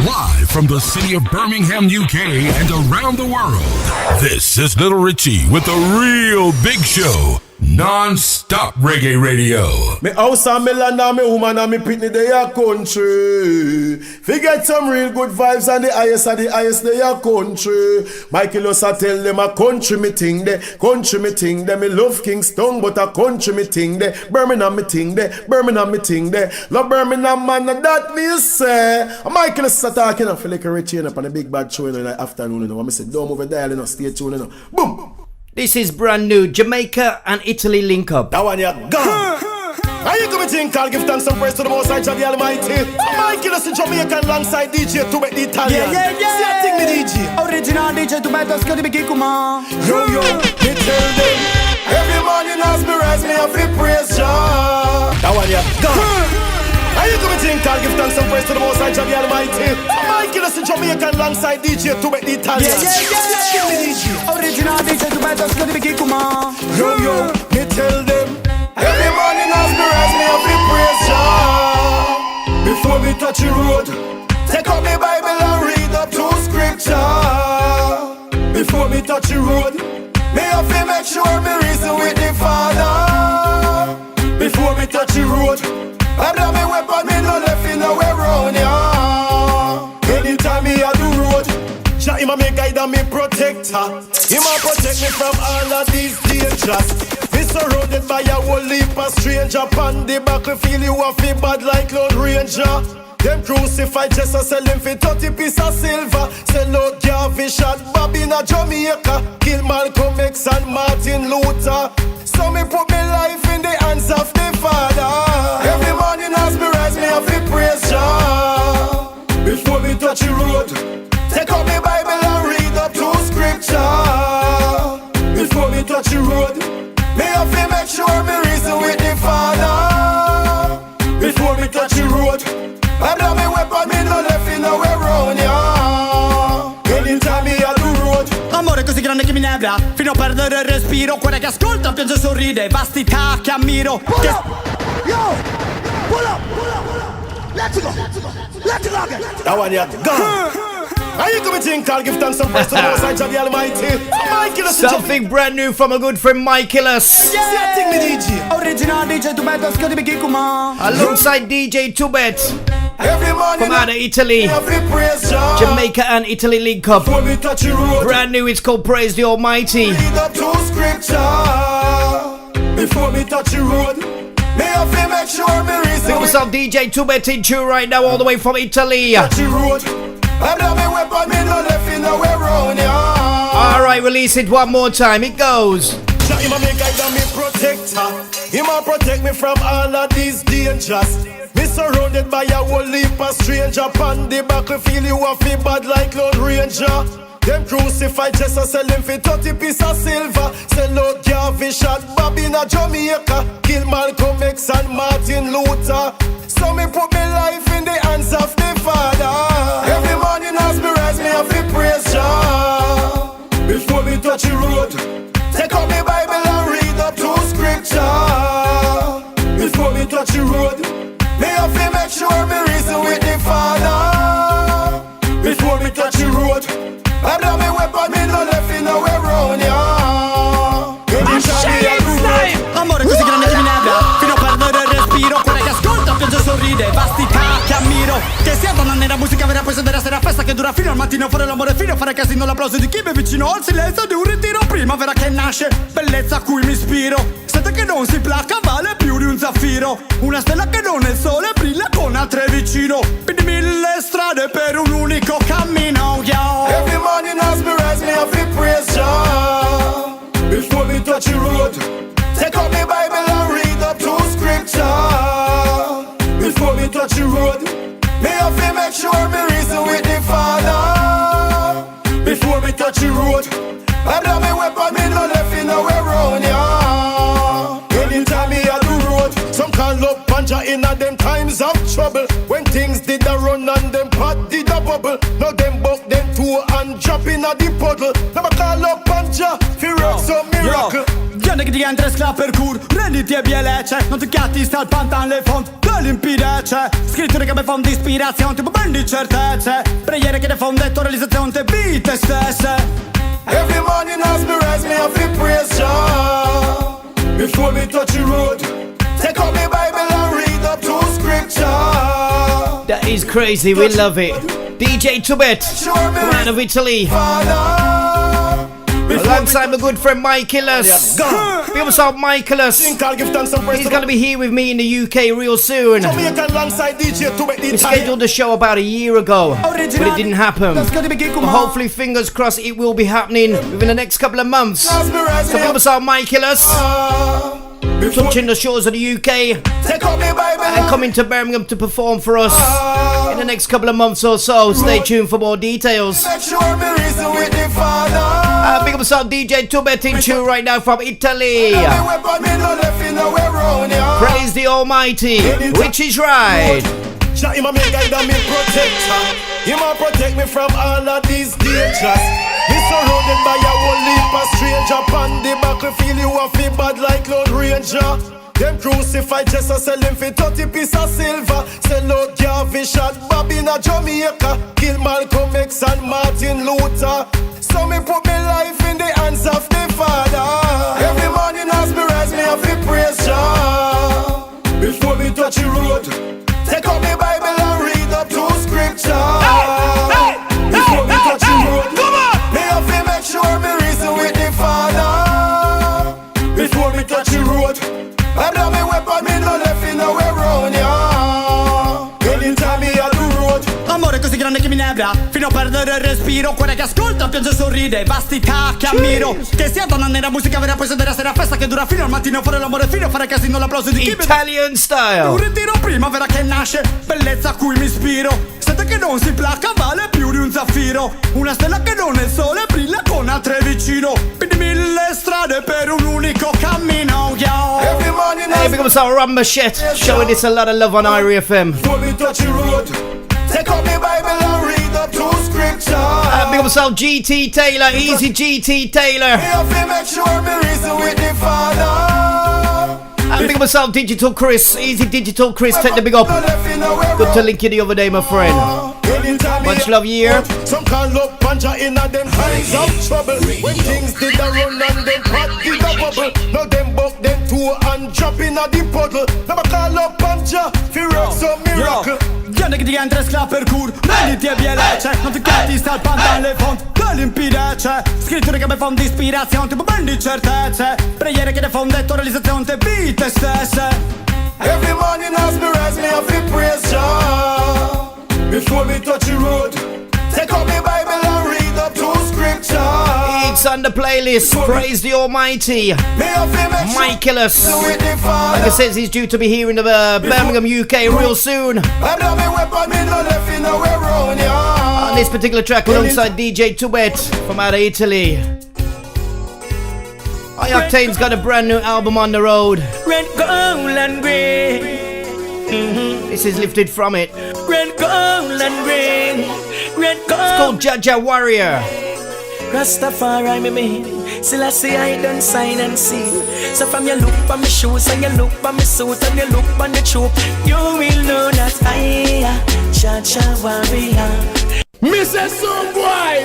Live from the city of Birmingham, UK and around the world, this is Little Richie with the real big show. Non-stop reggae radio. Me house and me land and me woman and me pitney they a country. Fi get some real good vibes and the highest they a country. Mikeylous a tell them a country me ting de, country me ting de. Me love Kingston but a country me ting de. Birmingham me ting de, Birmingham me ting de. Love Birmingham man that me say. Mikeylous a talking and feel like a Richie up on a big bad show in the afternoon. You know, I say don't move a dial, you know, stay tuned, you know. Boom. This is brand new Jamaica and Italy link up. That one you gone. How you gonna think I'll give thanks and praise to the Most High God the Almighty? Mikeylous and Jamaica alongside DJ Tubet the Italian. Yeah. See a thing me DJ. Original DJ Tubet Studio begin kuma. Yo, me tell them. Every morning as me rise me have to praise Jah. That one you gone. How you gonna think I'll give thanks and praise to the Most High God the Almighty? Mikeylous and Jamaica alongside DJ Tubet the Italian. Yeah. Original DJ Tubet Studio begin kuma. Yo, me tell them. Every morning as me rise me have to praise Jah. Before me touch the road, take out me Bible and read up two scripture. Before me touch the road, me have to make sure me reason with the Father. Before me touch the road, I have me weapon, me no left in nowhere round ya. Anytime me a do road, Jah him a me guide and me protector. Him a protect me from all of these dangers. Me surrounded by a whole heap of stranger. On the battlefield you a feel bad like Lord Ranger. Them crucify just a sell him for 30 pieces of silver. Sell out Garvey shot Bob in a Jamaica. Kill Malcolm X and Martin Luther. So me put me life in the hands of the Father. Every morning as me rise me have to praise Jah. Before me touch the road, take out me Bible and read up two scripture. Before me touch the road, me have to make sure me reason with the Father. Before me touch the road, I have me weapon, me no left in nowhere round ya. Anytime me a do road. Amore così grande che mi nebla, fino a perdere il respiro. Quella che ascolta piange e sorride, vastità che ammiro. Pull up! Yo! Pull up! Let's go! Let's go again! That one you gone. How you gonna think I'll give thanks and praise to the Most High God the Almighty? Mikeylous. Something brand new from a good friend Mikeylous. Original DJ Tubet Studio begin kuma. Alongside DJ Tubet from out of Italy. Jamaica and Italy link up. Brand new, it's called Praise the Almighty. Before me touch the road, me have to make sure me reason. What's up, DJ Tubet in tune right now, all the way from Italy. Alright, release it one more time. It goes. Him a me guide and me protector. Him a protect me from all of these dangers. Me surrounded by a whole heap of stranger. On the battlefield you a feel bad like Lord Ranger. Them crucify just a sell him for 30 pieces of silver. Sell out Garvey shot Bob in a Jamaica. Kill Malcolm X and Martin Luther. So me put me life in the hands of the Father. Every morning as me rise me have to praise Jah. Before me touch the road, take out me Bible and read up two scripture. Before me touch the road, me have to make sure me reason with the Father. Before me touch the road, I have me weapon, me no left in nowhere round ya. Amore così grande che mi nebla, fino a perdere il respiro. Quella che ascolta piange e sorride, vastità che ammiro. Che sia donna nera, musica vera, poi sedere a sera festa che dura fino al mattino. Fare l'amore fino a fare casino, l'applauso di chi mi è vicino al silenzio di un ritiro. Primavera che nasce, bellezza a cui mi ispiro. Sete che non si placca, vale più di un zaffiro. Una stella che non è il sole, brilla con altre vicino. Quindi 1000 strade per un unico cammino, yo. Every morning as me rise me have to praise Jah. Before me touch the road, take out me Bible and read up two scripture. Before me touch the road, me have to make sure me reason with the Father. Before me touch the road, I have me weapon, me no left in nowhere round ya. Anytime me a do road, some call up panja in a them times of trouble. When things did a run and them pot did a bubble. Now them buck them two and drop in a the puddle. Never call up panja, fi work some miracle. Gianni che ti entra e sclapper cur, renditi e bielece. Non ti chiatti sta al pantan le font dell'impidece. Scritture che mi fanno di ispirazione, tipo ben di certezze. Preghiere che ne fanno detto realizzazione, te vite stesse. Every morning as me rise, me have to praise Jah. Before me touch the road, take out my Bible and read up to scripture. That is crazy, we love it. DJ Tubet, man of Italy. Alongside my good friend Mikeylous. We also have Mikeylous. He's going to be here with me in the UK real soon. We scheduled the show about a year ago, but it didn't happen. But hopefully, fingers crossed, it will be happening within the next couple of months. So we also have Mikeylous touching the shores of the UK and coming to Birmingham to perform for us in the next couple of months or so. Stay tuned for more details. Big up yourself, DJ Tubet in tune right now from Italy. Praise the Almighty, which is right. He might protect me from all of these dangers. Me surrounded by a whole heap of stranger. On the battlefield you a feel bad like Lord Ranger. Them crucify Jesus, sell him for 30 pieces of silver. Sell out Garvey, shot Bobby in Jamaica. Kill Malcolm X and Martin Luther. So me put my life in the hands of the Father. Every morning as me rise, me have to praise Jah. Before me touch the road, take out my Bible and read up to scripture. Before me touch the road, me have to make sure me reason with the Father. Before me touch the road, I blow me weapon, me no left in nowhere round ya. Anytime me a do road. Amore così grande che mi nebra, fino a perdere il respiro. Quella che ascolta, piange e sorride, vastità che ammiro. Che sia donna nera, musica vera, poi sedere a sera festa che dura fino al mattino. Fare l'amore fino, fare casino, l'applauso di chi Italian style. Un ritiro primavera che nasce, bellezza a cui mi ispiro. Sente che non si placa, vale più di un zaffiro. Una stella che non è il sole, brilla con altre vicino. Quindi 1000 strade per un unico cammino, yo. Hey, big up yourself, Ron Machette, showing this a lot of love on Irie FM. Before me touch the road, take out my Bible and read up to scripture. Big up yourself, GT Taylor, easy GT Taylor. Me have to make sure me reason with the Father. Big up yourself, Digital Chris, easy Digital Chris, take the big up. Good to link you the other day, my friend. Much love here. Some can look panja in a them times of trouble. When things did a run and them pot did a bubble. Now them buck them two and drop in a the puddle. Now I call up panja, fi work some miracle. Gianni che ti entra e sclapper cur, renditi e bielece. Non ti chiatti sta al pantan le font dell'impidece. Scritture che mi fanno di ispirazione, tipo ben di certezze. Preghiere che ne fanno detto realizzazione, te vite stesse. Every morning as me rise, me have to praise Jah. Before me touch the road, take out my Bible and read up to scripture. It's on the playlist. Praise the Almighty. Mikeylous. Like I said, he's due to be here in the Birmingham, UK real soon. On this particular track alongside DJ Tubet from out of Italy. Octane's got a brand new album on the road. Red, gold and grey. This is lifted from it. Red, gold and grey. Red, gold. It's called Jaja Warrior. Rastafari me mean. Still I say I done sign and seal. So from your look on my shoes and your look on my suit and your look on the troop, you will know that I am Jaja Warrior. Mrs. Some boy.